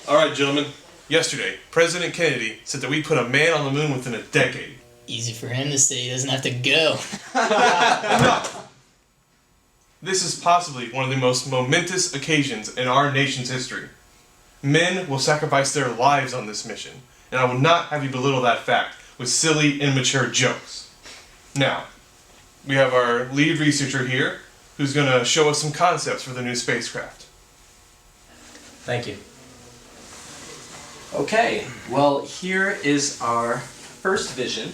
Alright, gentlemen. Yesterday, President Kennedy said that we put a man on the moon within a decade. Easy for him to say he doesn't have to go. Enough! This is possibly one of the most momentous occasions in our nation's history. Men will sacrifice their lives on this mission, and I will not have you belittle that fact with silly, immature jokes. Now, we have our lead researcher here, who's going to show us some concepts for the new spacecraft. Thank you. Okay, well, here is our first vision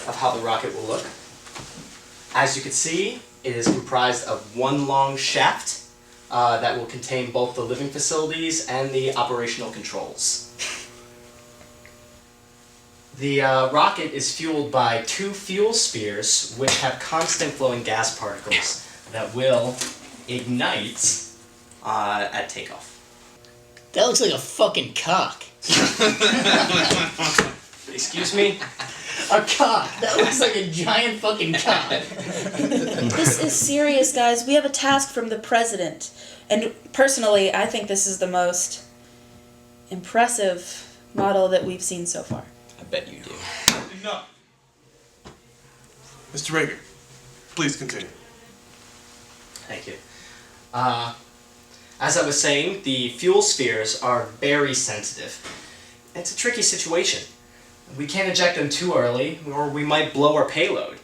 of how the rocket will look. As you can see, it is comprised of one long shaft that will contain both the living facilities and the operational controls. The rocket is fueled by two fuel spheres which have constant flowing gas particles that will ignite at takeoff. That looks like a fucking cock. Excuse me? A cock. That looks like a giant fucking cock. This is serious, guys. We have a task from the president. And personally, I think this is the most impressive model that we've seen so far. I bet you do. Enough! Mr. Rager, please continue. Thank you. As I was saying, the fuel spheres are very sensitive. It's a tricky situation. We can't eject them too early, or we might blow our payload.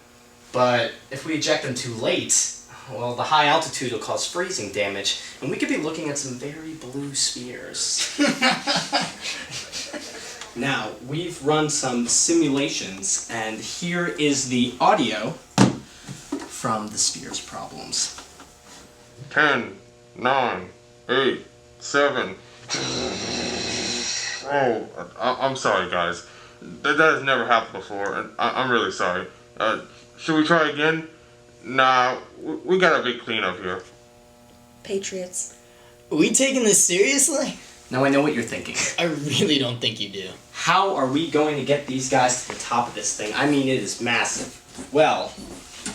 But if we eject them too late, well, the high altitude will cause freezing damage, and we could be looking at some very blue spheres. Now, we've run some simulations, and here is the audio from the spheres problems. 10, 9, 8, 7. Oh, I'm sorry, guys. That has never happened before, and I'm really sorry. Should we try again? Nah, we got a big cleanup here. Patriots. Are we taking this seriously? Now I know what you're thinking. I really don't think you do. How are we going to get these guys to the top of this thing? I mean, it is massive. Well,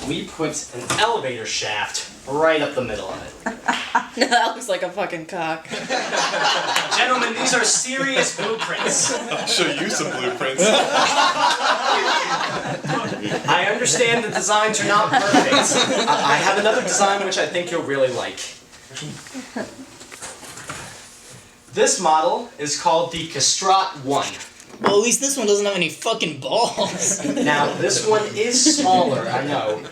we put an elevator shaft right up the middle of it. No, that looks like a fucking cock. Gentlemen, these are serious blueprints. I'll show you some blueprints. I understand the designs are not perfect. I have another design which I think you'll really like. This model is called the Castrat 1. Well, at least this one doesn't have any fucking balls. Now, this one is smaller, I know.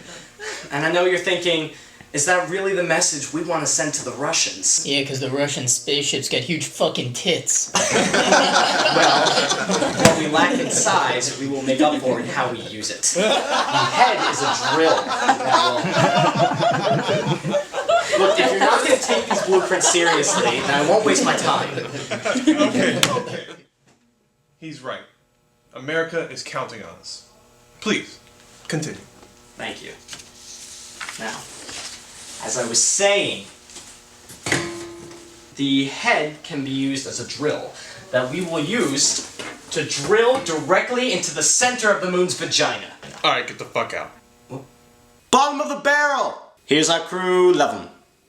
And I know you're thinking, is that really the message we want to send to the Russians? Yeah, because the Russian spaceships got huge fucking tits. Well, what we lack in size, we will make up for in how we use it. The head is a drill. Look, if you're not going to take these blueprints seriously, then I won't waste my time. Okay. He's right. America is counting on us. Please, continue. Thank you. Now, as I was saying, the head can be used as a drill that we will use to drill directly into the center of the moon's vagina. Alright, get the fuck out. Bottom of the barrel! Here's our crew 11.